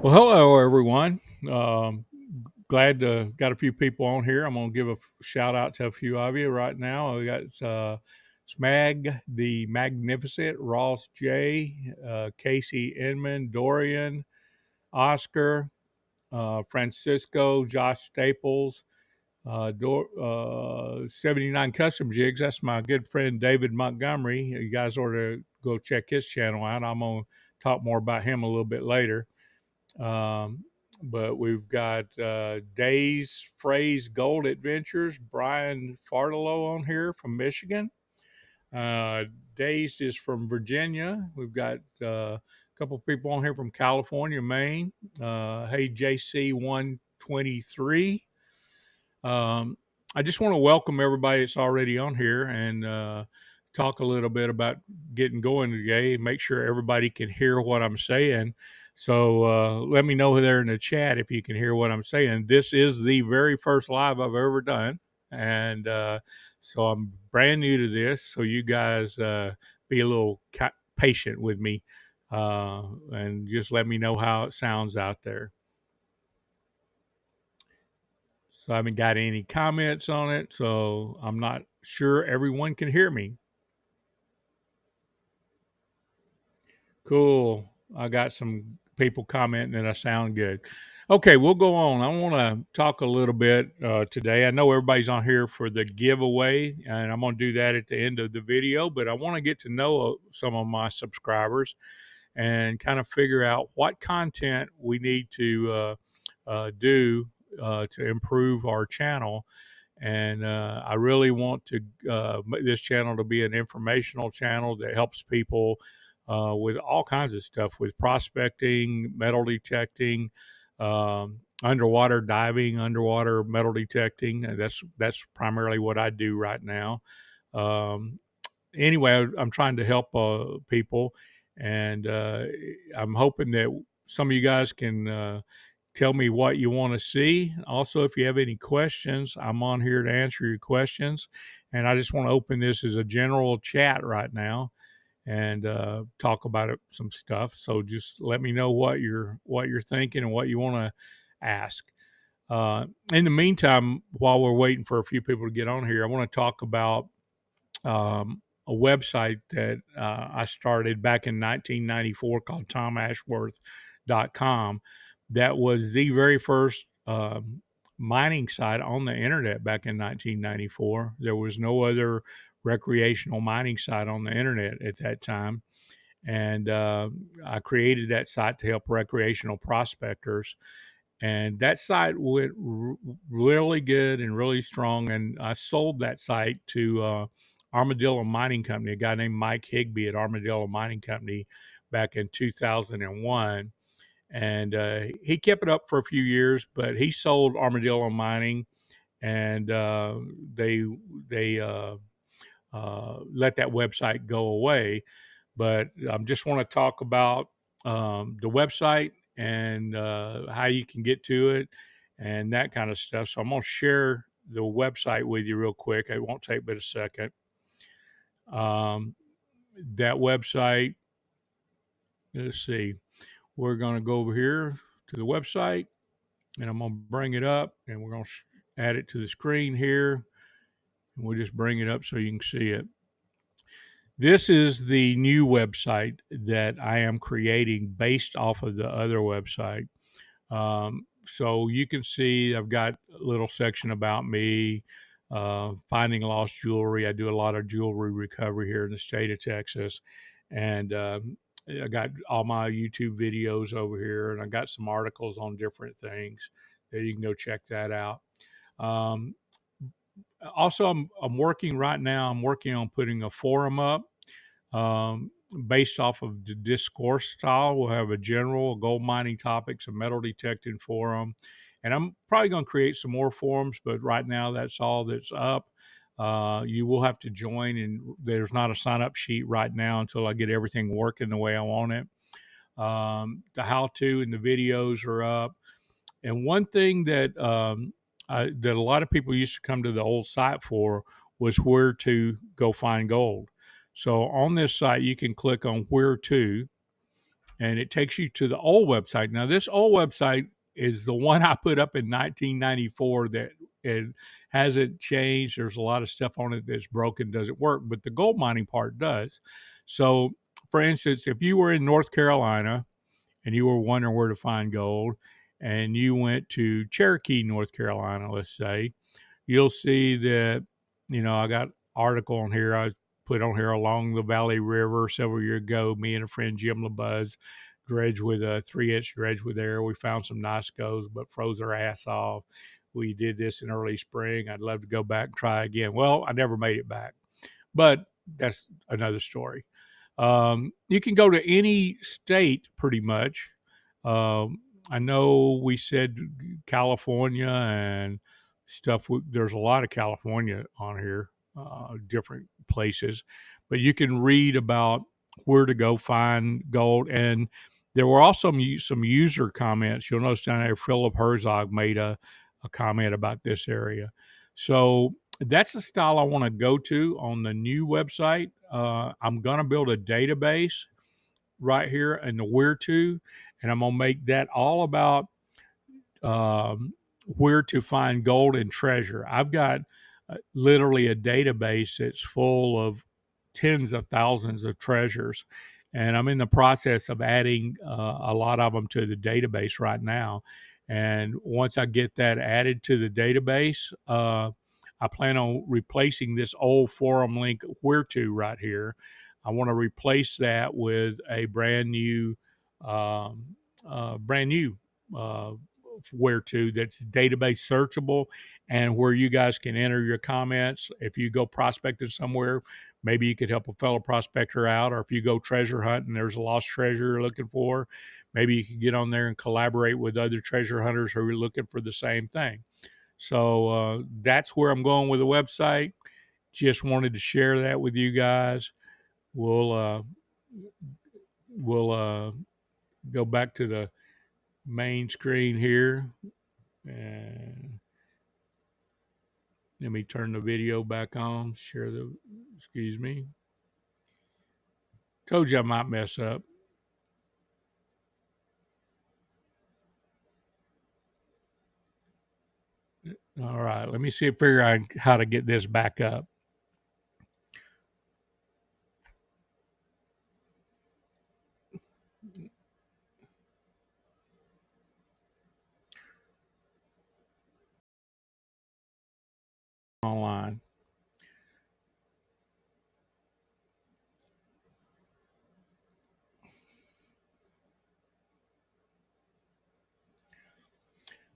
Well, hello everyone. Glad to got a few people on here. I'm gonna give a shout out to a few of you right now. We got Smag the Magnificent, Ross J, Casey Inman, Dorian, Oscar, Francisco, Josh Staples, 79 Custom Jigs. That's my good friend David Montgomery. You guys ought to go check his channel out. I'm gonna talk more about him a little bit later. Um, but we've got Days Phrase Gold Adventures, Brian Fartalow on here from Michigan. Days is from Virginia. We've got a couple people on here from California, Maine. Hey, JC123. I just want to welcome everybody that's already on here and talk a little bit about getting going today. Make sure everybody can hear what I'm saying. So let me know there in the chat if you can hear what I'm saying. This is the very first live I've ever done. And so I'm brand new to this. So you guys be a little patient with me and just let me know how it sounds out there. So I haven't got any comments on it. So I'm not sure everyone can hear me. Cool. I got some people commenting that I sound good. Okay, we'll go on. I want to talk a little bit today. I know everybody's on here for the giveaway, and I'm going to do that at the end of the video, but I want to get to know some of my subscribers and kind of figure out what content we need to do to improve our channel. And I really want to make this channel to be an informational channel that helps people with all kinds of stuff, with prospecting, metal detecting, underwater diving, underwater metal detecting. That's primarily what I do right now. Um, anyway, I'm trying to help people, and I'm hoping that some of you guys can tell me what you want to see. Also, if you have any questions, I'm on here to answer your questions. And I just want to open this as a general chat right now and talk about some stuff. So just let me know what you're thinking and what you want to ask. In the meantime, while we're waiting for a few people to get on here, I want to talk about a website that I started back in 1994 called tomashworth.com. That was the very first mining site on the internet back in 1994. There was no other recreational mining site on the internet at that time. And I created that site to help recreational prospectors, and that site went really good and really strong. And I sold that site to Armadillo Mining Company, a guy named Mike Higby at Armadillo Mining Company back in 2001. And he kept it up for a few years, but he sold Armadillo Mining, and they let that website go away. But I just want to talk about the website and how you can get to it and that kind of stuff. So I'm going to share the website with you real quick. It won't take but a second. That website, let's see, we're going to go over here to the website, and I'm going to bring it up, and we're going to add it to the screen here. And we'll just bring it up so you can see it. This is the new website that I am creating based off of the other website. So you can see I've got a little section about me, finding lost jewelry. I do a lot of jewelry recovery here in the state of Texas. And I got all my YouTube videos over here, and I got some articles on different things that you can go check that out. Um, Also, I'm working right now. I'm working on putting a forum up um, based off of the discourse style. We'll have a general gold mining topics, a metal detecting forum, and I'm probably going to create some more forums. But right now, that's all that's up. You will have to join, and there's not a sign up sheet right now until I get everything working the way I want it. The how to and the videos are up. And one thing that a lot of people used to come to the old site for was where to go find gold. So on this site, you can click on where to, and it takes you to the old website. Now, this old website is the one I put up in 1994 that it hasn't changed. There's a lot of stuff on it that's broken, doesn't work, but the gold mining part does. So, for instance, if you were in North Carolina and you were wondering where to find gold and you went to Cherokee, North Carolina, let's say, you'll see that, I got article on here I put on here along the Valley River several years ago. Me and a friend, Jim LaBuzz, dredged with a 3-inch dredge with air. We found some nice goals, but froze our ass off. We did this in early spring. I'd love to go back and try again. Well, I never made it back, but that's another story. You can go to any state pretty much. I know we said California and stuff. There's a lot of California on here, different places, but you can read about where to go find gold. And there were also some user comments. You'll notice down there, Philip Herzog made a comment about this area. So that's the style I want to go to on the new website. I'm going to build a database right here in the where to, and I'm going to make that all about where to find gold and treasure. I've got literally a database that's full of tens of thousands of treasures, and I'm in the process of adding a lot of them to the database right now. And once I get that added to the database, I plan on replacing this old forum link where to right here. I want to replace that with a brand new brand new uh, where to that's database searchable and where you guys can enter your comments. If you go prospecting somewhere, maybe you could help a fellow prospector out, or if you go treasure hunting, there's a lost treasure you're looking for, maybe you can get on there and collaborate with other treasure hunters who are looking for the same thing. So that's where I'm going with the website. Just wanted to share that with you guys. We'll go back to the main screen here, and let me turn the video back on. Excuse me. Told you I might mess up. All right, let me see if figure out how to get this back up. Online.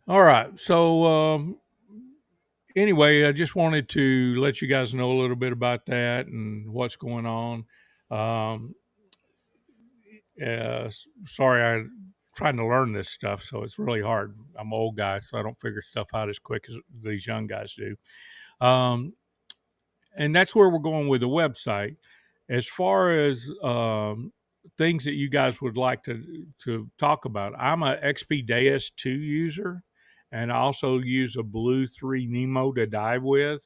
All right, so anyway, I just wanted to let you guys know a little bit about that and what's going on. Um, Sorry, I'm trying to learn this stuff, so it's really hard. I'm an old guy, so I don't figure stuff out as quick as these young guys do. Um, and that's where we're going with the website. As far as things that you guys would like to talk about, I'm a XP 2 user, and I also use a Blue 3 Nemo to dive with.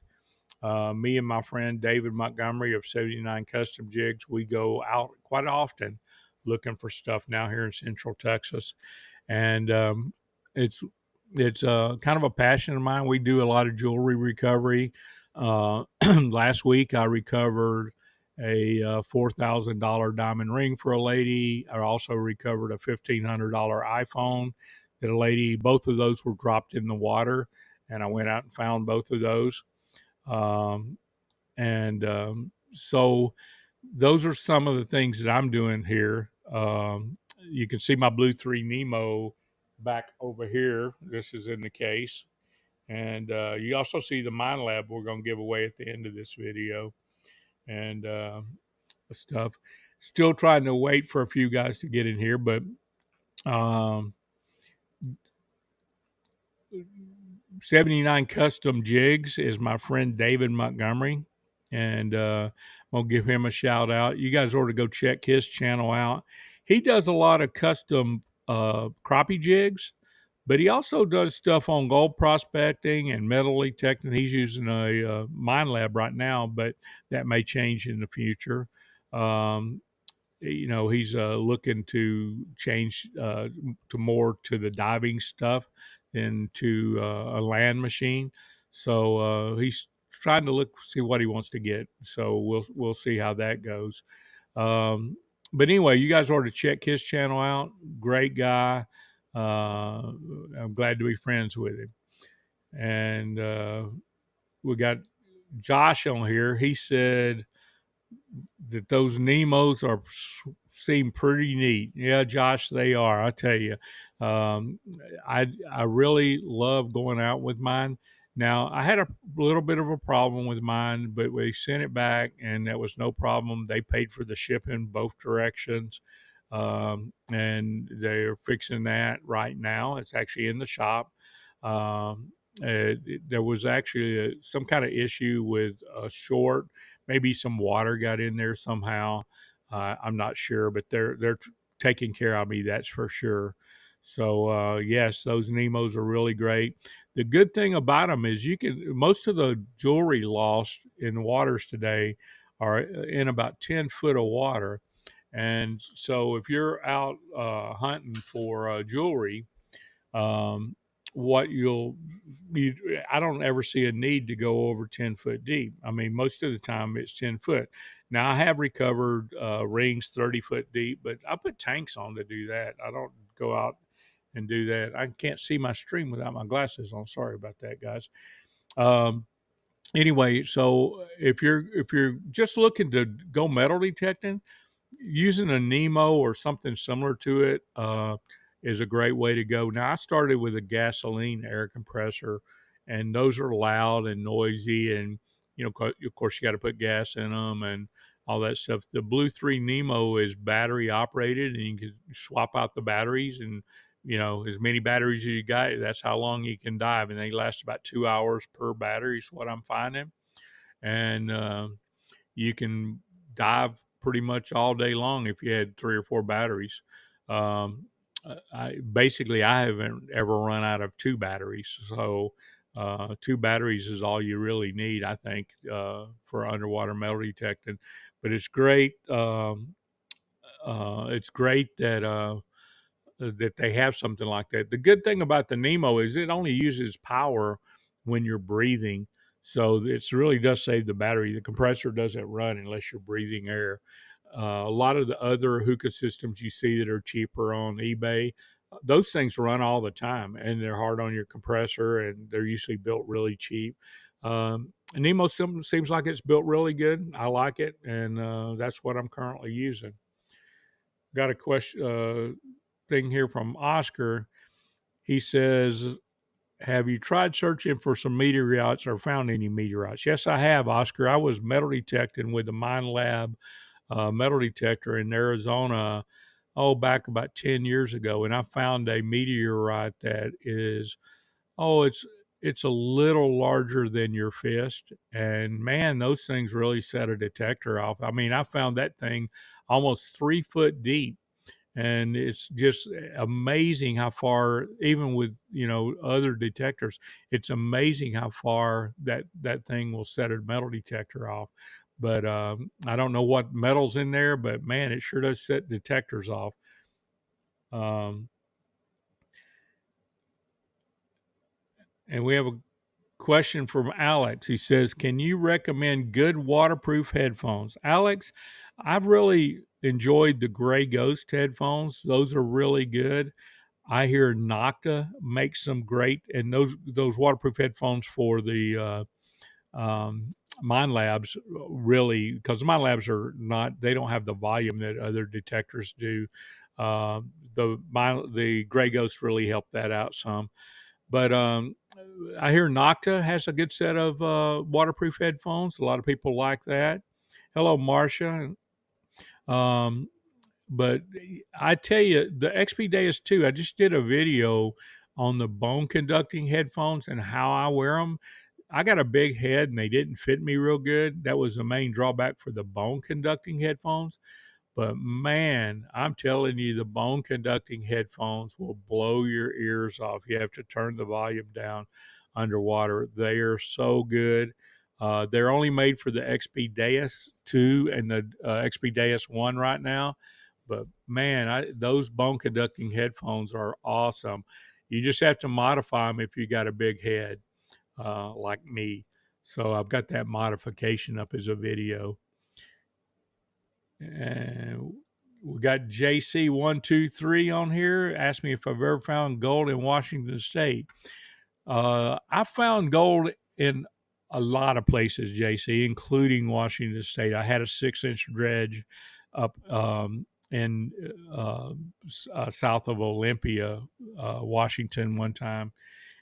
Me and my friend David Montgomery of 79 Custom Jigs, we go out quite often looking for stuff now here in Central Texas, and it's kind of a passion of mine. We do a lot of jewelry recovery. Last week I recovered a $4,000 diamond ring for a lady. I also recovered a $1,500 iPhone that a lady. Both of those were dropped in the water, and I went out and found both of those. Um, and so those are some of the things that I'm doing here. You can see my Blue 3 Nemo back over here. This is in the case. And you also see the Minelab we're going to give away at the end of this video and stuff. Still trying to wait for a few guys to get in here, but 79 Custom Jigs is my friend David Montgomery, and I'll give him a shout out. You guys ought to go check his channel out. He does a lot of custom crappie jigs, but he also does stuff on gold prospecting and metal detecting. He's using a Minelab right now, but that may change in the future. Um, he's looking to change to more to the diving stuff than to a land machine. So he's trying to see what he wants to get. So we'll see how that goes. Um, but anyway, you guys ought to check his channel out. Great guy. I'm glad to be friends with him. And we got Josh on here. He said that those Nemos seem pretty neat. Yeah, Josh, they are. I tell you, um, I really love going out with mine. Now I had a little bit of a problem with mine, but we sent it back, and that was no problem. They paid for the shipping both directions, and they're fixing that right now. It's actually in the shop. There was actually some kind of issue with a short. Maybe some water got in there somehow. I'm not sure, but they're taking care of me. That's for sure. So yes, those Nemos are really great. The good thing about them is most of the jewelry lost in waters today are in about 10 foot of water, and so if you're out hunting for jewelry, um, what you I don't ever see a need to go over 10 foot deep. I mean, most of the time it's 10 foot. Now I have recovered rings 30 foot deep, but I put tanks on to do that. I don't go out and do that. I can't see my stream without my glasses on. Sorry about that, guys. Um, anyway, so if you're just looking to go metal detecting, using a Nemo or something similar to it is a great way to go. Now, I started with a gasoline air compressor, and those are loud and noisy, and of course, you got to put gas in them and all that stuff. The Blue 3 Nemo is battery operated, and you can swap out the batteries, and as many batteries as you got, that's how long you can dive, and they last about 2 hours per battery. Is what I'm finding, and you can dive pretty much all day long if you had 3 or 4 batteries. Um, I haven't ever run out of 2 batteries, so 2 batteries is all you really need, I think, for underwater metal detecting. But it's great. It's great that they have something like that. The good thing about the Nemo is it only uses power when you're breathing. So it really does save the battery. The compressor doesn't run unless you're breathing air. A lot of the other hookah systems you see that are cheaper on eBay, those things run all the time, and they're hard on your compressor, and they're usually built really cheap. Nemo seems like it's built really good. I like it, and that's what I'm currently using. Got a question thing here from Oscar. He says, have you tried searching for some meteorites or found any meteorites? Yes, I have, Oscar. I was metal detecting with the Minelab metal detector in Arizona, back about 10 years ago. And I found a meteorite that is, it's a little larger than your fist. And man, those things really set a detector off. I mean, I found that thing almost 3 foot deep, and it's just amazing how far, even with other detectors, it's amazing how far that thing will set a metal detector off. But I don't know what metal's in there, but man, it sure does set detectors off. um, and we have a question from Alex. He says, can you recommend good waterproof headphones? Alex, I've really enjoyed the Gray Ghost headphones. Those are really good. I hear Nocta makes some great, and those waterproof headphones for the Mind Labs, really, because Mind Labs are not, they don't have the volume that other detectors do. Uh, the Gray Ghost really helped that out some. But I hear Nocta has a good set of waterproof headphones. A lot of people like that. Hello, Marcia. Um, but I tell you, the XP Deus 2, I just did a video on the bone conducting headphones and how I wear them. I got a big head and they didn't fit me real good. That was the main drawback for the bone conducting headphones. But man, I'm telling you, the bone conducting headphones will blow your ears off. You have to turn the volume down underwater. They are so good. They're only made for the XP Deus 2 and the XP Deus 1 right now. But man, those bone conducting headphones are awesome. You just have to modify them if you got a big head like me. So I've got that modification up as a video. And we got JC123 on here. Asked me if I've ever found gold in Washington State. I found gold in a lot of places, JC, including Washington State. I had a 6-inch dredge up in south of Olympia, Washington, one time,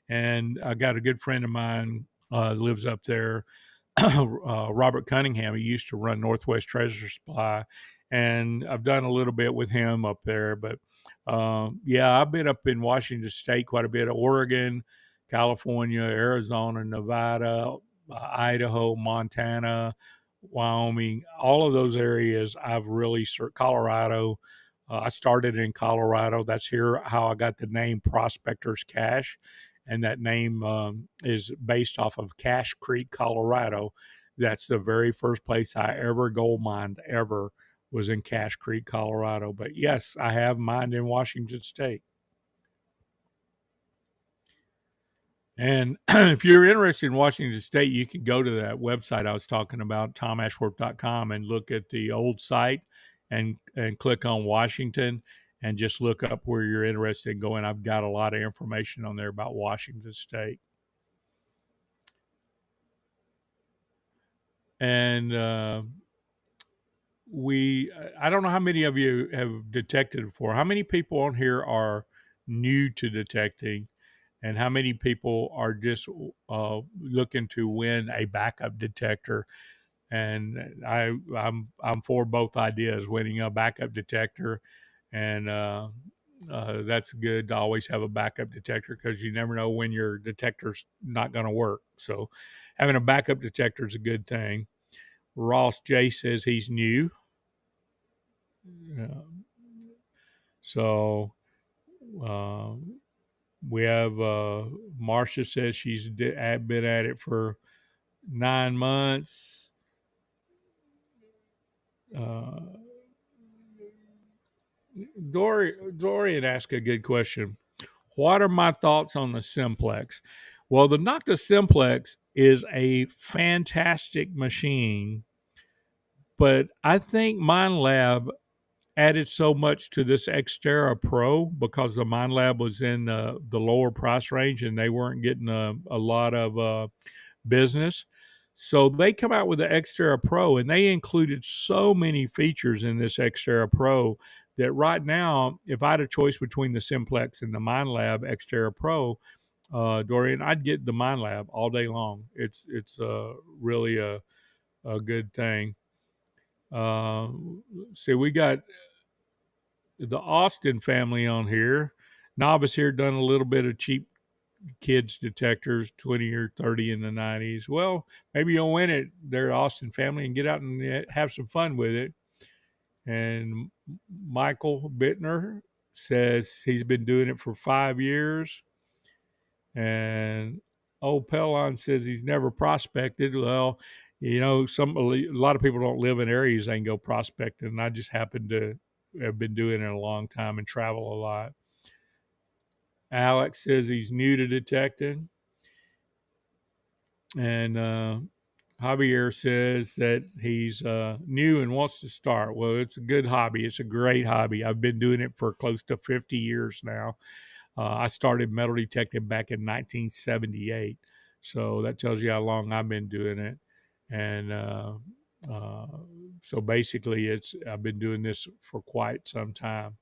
and I got a good friend of mine lives up there. Robert Cunningham. He used to run Northwest Treasure Supply, and I've done a little bit with him up there. But yeah, I've been up in Washington State quite a bit, Oregon, California, Arizona, Nevada, Idaho, Montana, Wyoming, all of those areas. I've really Colorado. I started in Colorado. That's here how I got the name Prospectors Cache, and that name is based off of Cache Creek, Colorado. That's the very first place I ever gold mined ever was in Cache Creek, Colorado. But yes, I have mined in Washington State. And if you're interested in Washington State, you can go to that website I was talking about, tomashworth.com, and look at the old site and click on Washington and just look up where you're interested in going. I've got a lot of information on there about Washington State. And I don't know how many of you have detected before. How many people on here are new to detecting? And how many people are just looking to win a backup detector? And I'm for both ideas, winning a backup detector, and that's good to always have a backup detector because you never know when your detector's not going to work. So having a backup detector is a good thing. Ross J says he's new. So we have Marcia says she's been at it for 9 months. Dorian asked a good question. What are my thoughts on the Simplex? Well, the Nocta Simplex is a fantastic machine, but I think Minelab added so much to this X-Terra Pro because the Minelab was in the lower price range and they weren't getting a lot of business. So they come out with the X-Terra Pro and they included so many features in this X-Terra Pro that right now, if I had a choice between the Simplex and the Minelab X-Terra Pro, Dorian, I'd get the Minelab all day long. It's really a good thing. See, we got the Austin family on here. Novice here done a little bit of cheap kids detectors, 20 or 30 in the 90s. Well, maybe you'll win it, their Austin family, and get out and have some fun with it. And Michael Bittner says he's been doing it for 5 years. And old Pellon says he's never prospected. Well, you know, a lot of people don't live in areas they can go prospecting, and I just happen to have been doing it a long time and travel a lot. Alex says he's new to detecting. And Javier says that he's new and wants to start. Well, it's a good hobby. It's a great hobby. I've been doing it for close to 50 years now. I started metal detecting back in 1978. So that tells you how long I've been doing it. And so basically, I've been doing this for quite some time.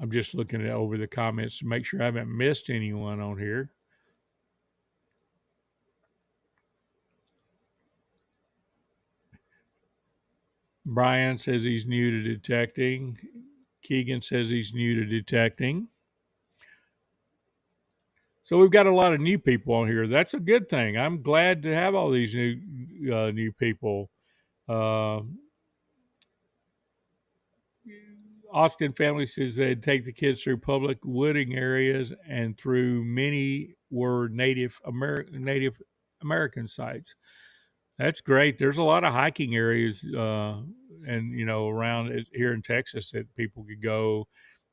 I'm just looking over the comments to make sure I haven't missed anyone on here. Brian says he's new to detecting. Keegan says he's new to detecting. So we've got a lot of new people on here. That's a good thing. I'm glad to have all these new people. Austin family says they'd take the kids through public wooding areas and through many were Native American sites. That's great. There's a lot of hiking areas, and around here in Texas that people could go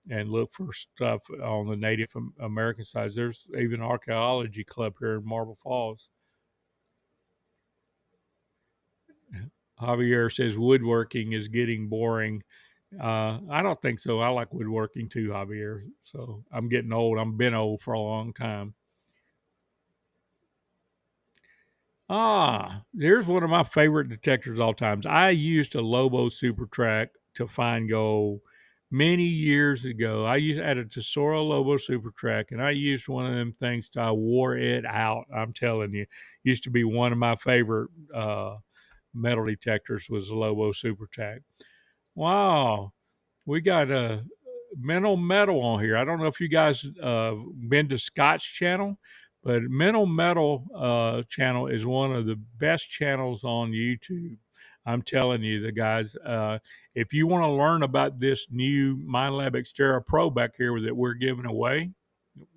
and look for stuff on the Native American sides. There's even an archaeology club here in Marble Falls. Javier says woodworking is getting boring. I don't think so. I like woodworking too, Javier. So I'm getting old. I've been old for a long time. Here's one of my favorite detectors all times. I used a Lobo Super Track to find gold many years ago. Had a Tesoro Lobo Super Track, and I used one of them things till I wore it out. I'm telling you, used to be one of my favorite metal detectors was the Lobo Super Track. Wow, we got a Mental Metal on here. I don't know if you guys been to Scott's channel, but Mental Metal channel is one of the best channels on YouTube. I'm telling you, the guys. If you want to learn about this new Minelab X-Terra Pro back here that we're giving away,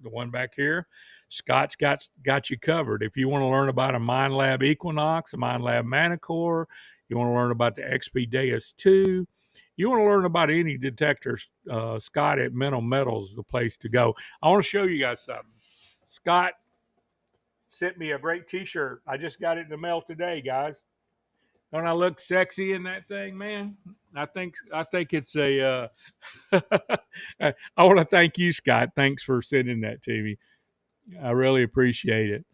the one back here, Scott's got you covered. If you want to learn about a Minelab Equinox, a Minelab Manicore, you want to learn about the XP Deus 2, you want to learn about any detectors, Scott at Mental Metal is the place to go. I want to show you guys something. Scott sent me a great T-shirt. I just got it in the mail today, guys. Don't I look sexy in that thing, man? I think it's a. I want to thank you, Scott. Thanks for sending that to me. I really appreciate it.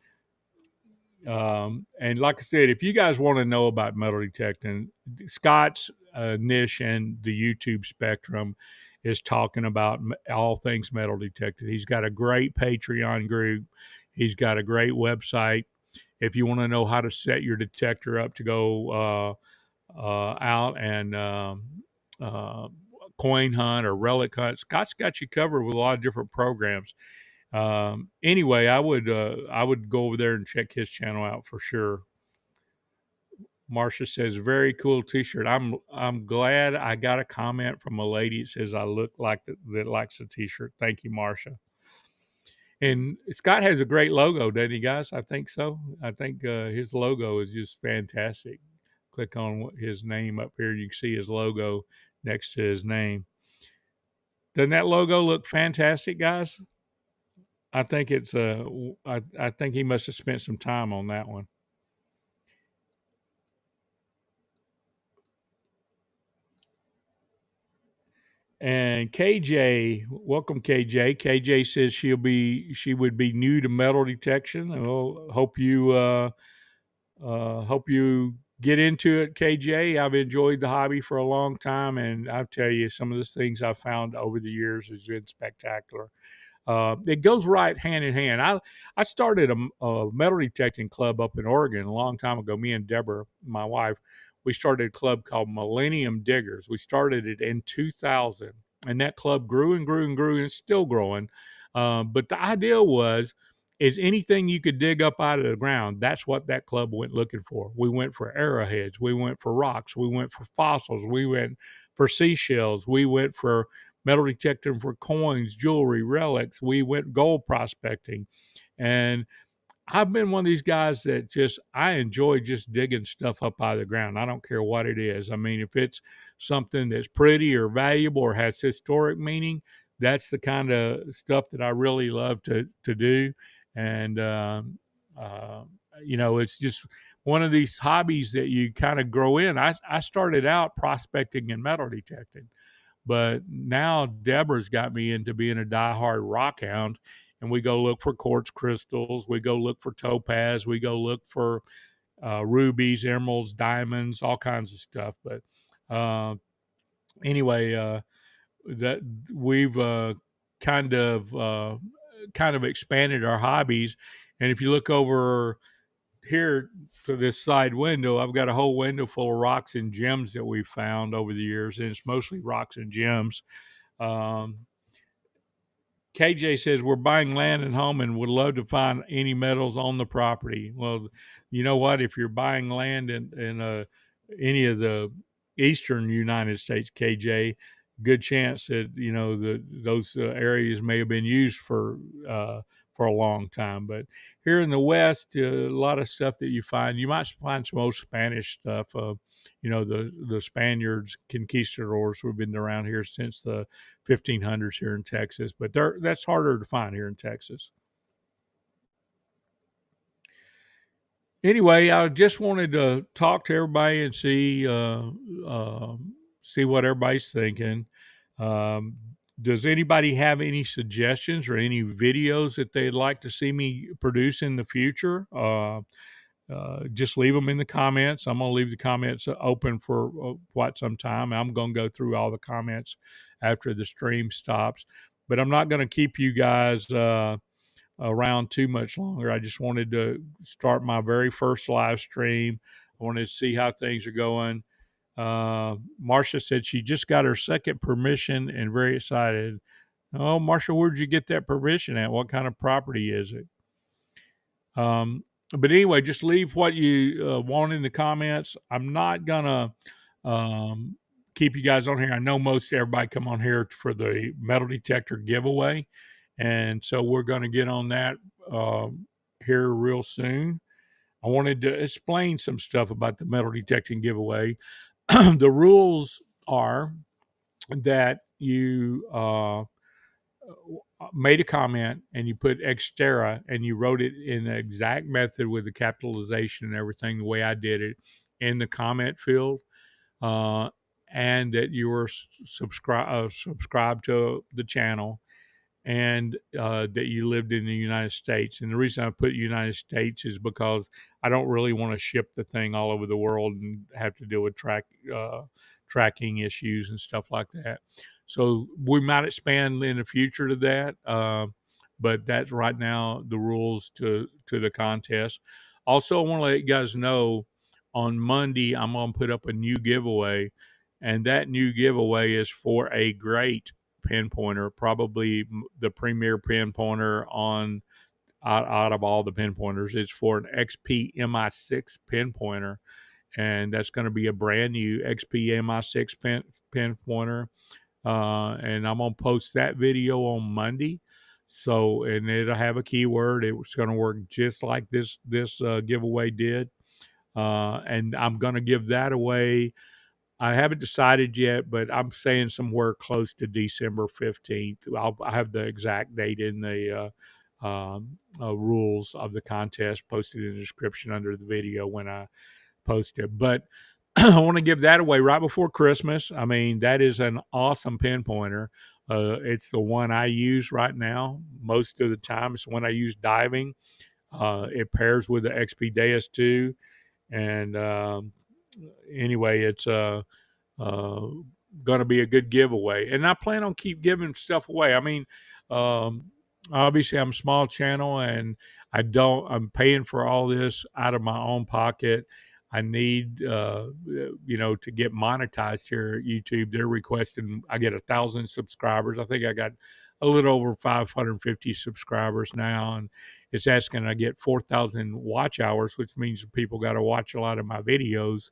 And like I said, if you guys want to know about metal detecting, Scott's niche and the YouTube spectrum is talking about all things metal detected. He's got a great Patreon group. He's got a great website. If you want to know how to set your detector up to go out and coin hunt or relic hunt, Scott's got you covered with a lot of different programs. Anyway, I would go over there and check his channel out for sure. Marcia says, "Very cool T-shirt." I'm glad I got a comment from a lady that says I look like that likes the T-shirt. Thank you, Marcia. And Scott has a great logo, doesn't he, guys? I think so. I think his logo is just fantastic. Click on his name up here. You can see his logo next to his name. Doesn't that logo look fantastic, guys? I think it's I think he must have spent some time on that one. And KJ, welcome KJ. KJ says she would be new to metal detection. Well, hope you get into it, KJ. I've enjoyed the hobby for a long time, and I'll tell you some of the things I've found over the years has been spectacular. It goes right hand in hand. I started a metal detecting club up in Oregon a long time ago. Me and Deborah, my wife, we started a club called Millennium Diggers. We started it in 2000, and that club grew and grew and grew and it's still growing. But the idea is anything you could dig up out of the ground. That's what that club went looking for. We went for arrowheads. We went for rocks. We went for fossils. We went for seashells. We went for metal detecting for coins, jewelry, relics. We went gold prospecting. And I've been one of these guys that I enjoy just digging stuff up out of the ground. I don't care what it is. I mean, if it's something that's pretty or valuable or has historic meaning, that's the kind of stuff that I really love to do. And, uh, it's just one of these hobbies that you kind of grow in. I started out prospecting and metal detecting. But now Deborah's got me into being a diehard rock hound, and we go look for quartz crystals. We go look for topaz. We go look for rubies, emeralds, diamonds, all kinds of stuff. But uh, anyway, that we've kind of uh, kind of expanded our hobbies. And if you look over here to this side window, I've got a whole window full of rocks and gems that we've found over the years, and it's mostly rocks and gems. Um, KJ says we're buying land and home and would love to find any metals on the property. Well, you know what? If you're buying land in any of the eastern United States, KJ, good chance that those areas may have been used for a long time. But here in the West, a lot of stuff that you might find some old Spanish stuff. The Spaniards, conquistadors, who've been around here since the 1500s here in Texas, but that's harder to find here in Texas. Anyway, I just wanted to talk to everybody and see what everybody's thinking. Um, does anybody have any suggestions or any videos that they'd like to see me produce in the future? Just leave them in the comments. I'm going to leave the comments open for quite some time. I'm going to go through all the comments after the stream stops, but I'm not going to keep you guys around too much longer. I just wanted to start my very first live stream. I wanted to see how things are going. Marcia said she just got her second permission and very excited. Oh, Marcia, where'd you get that permission at? What kind of property is it? But anyway, just leave what you want in the comments. I'm not gonna keep you guys on here. I know most everybody come on here for the metal detector giveaway, and so we're going to get on that here real soon. I wanted to explain some stuff about the metal detecting giveaway. The rules are that you made a comment and you put X-Terra and you wrote it in the exact method with the capitalization and everything the way I did it in the comment field, and that you were subscribed to the channel, and that you lived in the United States. And the reason I put United States is because I don't really want to ship the thing all over the world and have to deal with tracking issues and stuff like that. So we might expand in the future to that, but that's right now the rules to the contest. Also, I want to let you guys know on Monday I'm going to put up a new giveaway, and that new giveaway is for a great pinpointer, probably the premier pinpointer on out of all the pinpointers. It's for an XP MI6 pinpointer, and that's going to be a brand new XP MI6 pinpointer. And I'm gonna post that video on Monday. So, and it'll have a keyword. It's going to work just like this giveaway did, and I'm going to give that away. I haven't decided yet, but I'm saying somewhere close to December 15th. I have the exact date in the rules of the contest posted in the description under the video when I post it. But I want to give that away right before Christmas. I mean, that is an awesome pinpointer. It's the one I use right now most of the time. It's the one I use diving. It pairs with the XP Deus 2. And anyway, it's going to be a good giveaway. And I plan on keep giving stuff away. I mean, obviously, I'm a small channel, and I'm paying for all this out of my own pocket. I need, to get monetized here at YouTube. They're requesting I get 1,000 subscribers. I think I got a little over 550 subscribers now, and it's asking I get 4,000 watch hours, which means people got to watch a lot of my videos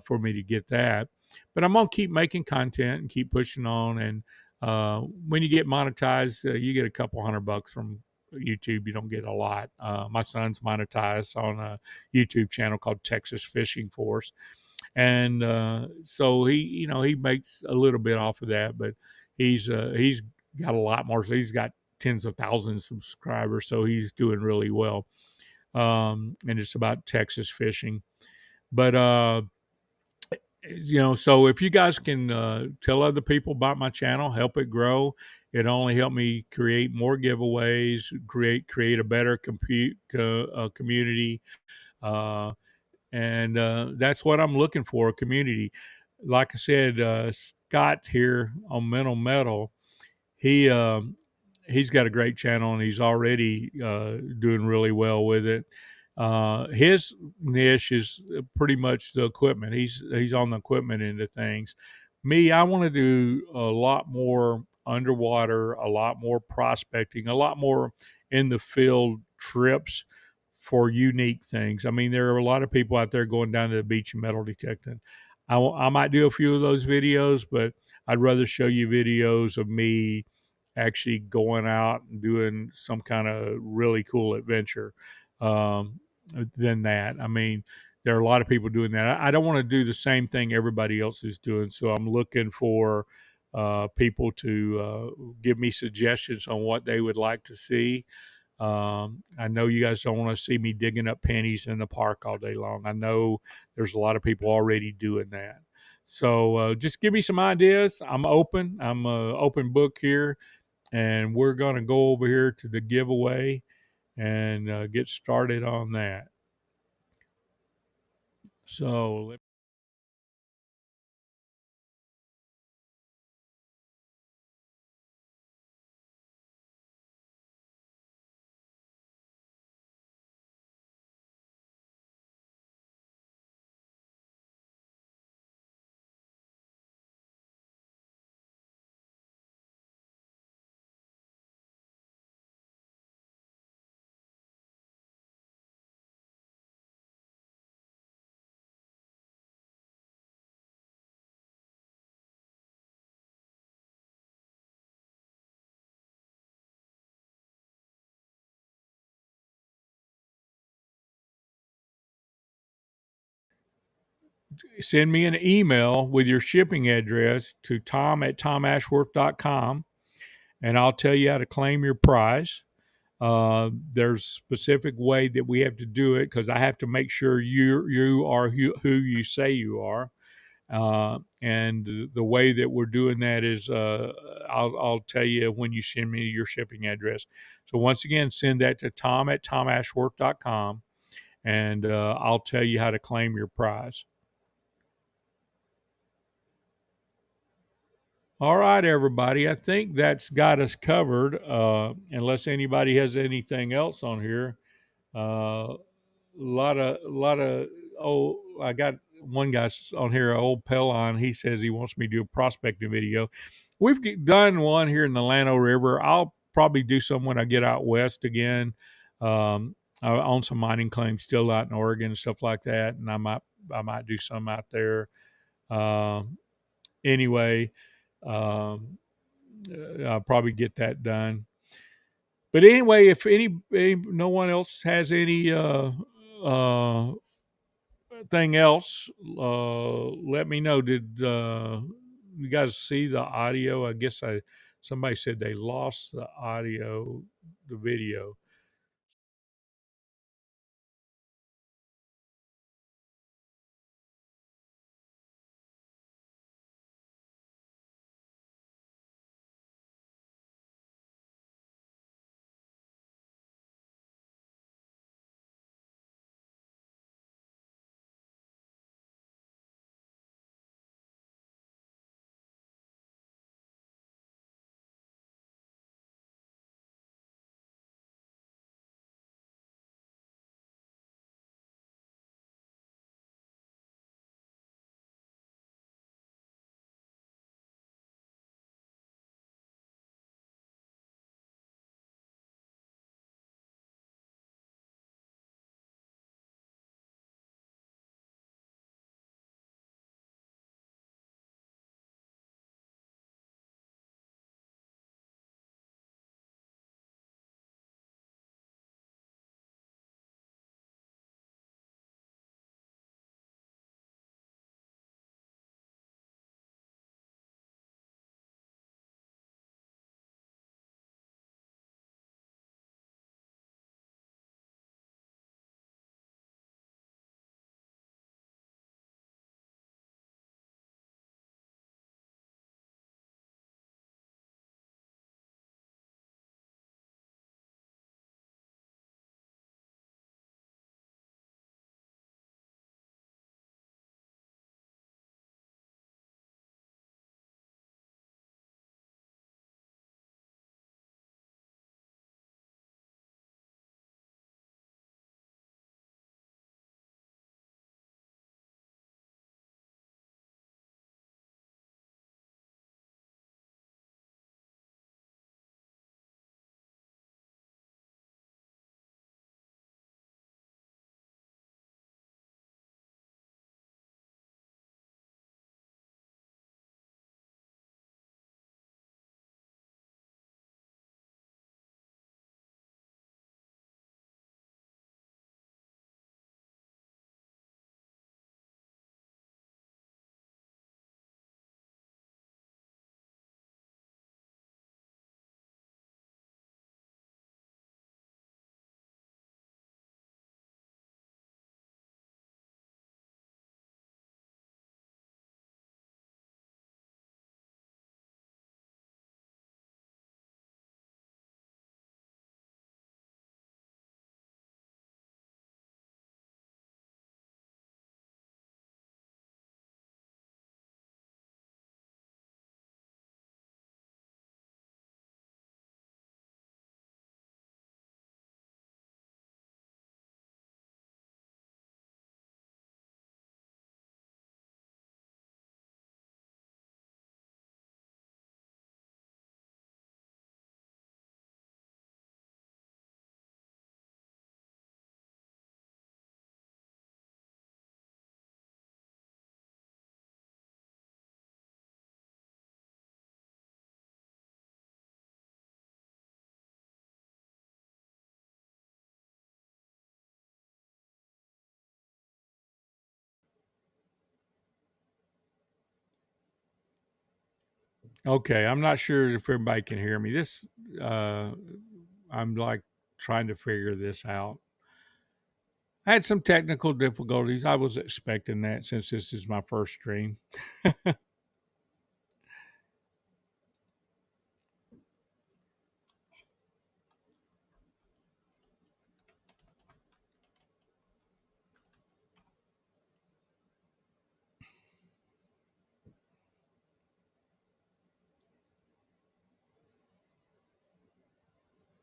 for me to get that. But I'm gonna keep making content and keep pushing on. And when you get monetized, you get a couple $100 from YouTube. You don't get a lot. My son's monetized on a YouTube channel called Texas Fishing Force, and so he makes a little bit off of that, but he's got a lot more. So he's got tens of thousands of subscribers, so he's doing really well. And it's about Texas fishing, but so if you guys can tell other people about my channel, help it grow. It only helped me create more giveaways, create a better community, and that's what I'm looking for, a community. Like I said, Scott here on Mental Metal, he he's got a great channel, and he's already doing really well with it. His niche is pretty much the equipment. He's on the equipment end of things. Me, I want to do a lot more underwater, a lot more prospecting, a lot more in the field trips for unique things. I mean, there are a lot of people out there going down to the beach and metal detecting. I might do a few of those videos, but I'd rather show you videos of me actually going out and doing some kind of really cool adventure um, than that. I mean, there are a lot of people doing that. I don't want to do the same thing everybody else is doing, so I'm looking for people to give me suggestions on what they would like to see. I know you guys don't want to see me digging up pennies in the park all day long. I know there's a lot of people already doing that. So just give me some ideas. I'm open. I'm an open book here, and we're going to go over here to the giveaway and get started on that. So send me an email with your shipping address to tom@tomashworth.com, and I'll tell you how to claim your prize. There's specific way that we have to do it because I have to make sure you are who you say you are. And the way that we're doing that is I'll tell you when you send me your shipping address. So once again, send that to tom@tomashworth.com, and I'll tell you how to claim your prize. All right, everybody. I think that's got us covered. Unless anybody has anything else on here. A lot of oh, I got one guy on here, old Pelon. He says he wants me to do a prospecting video. We've done one here in the Llano River. I'll probably do some when I get out west again. I own some mining claims still out in Oregon and stuff like that, and I might do some out there. Anyway, um, I'll probably get that done. But anyway, if no one else has any uh, thing else, let me know. Did you guys see the audio? I guess somebody said they lost the audio, the video. Okay, I'm not sure if everybody can hear me. Uh, I'm like trying to figure this out. I had some technical difficulties. I was expecting that since this is my first stream.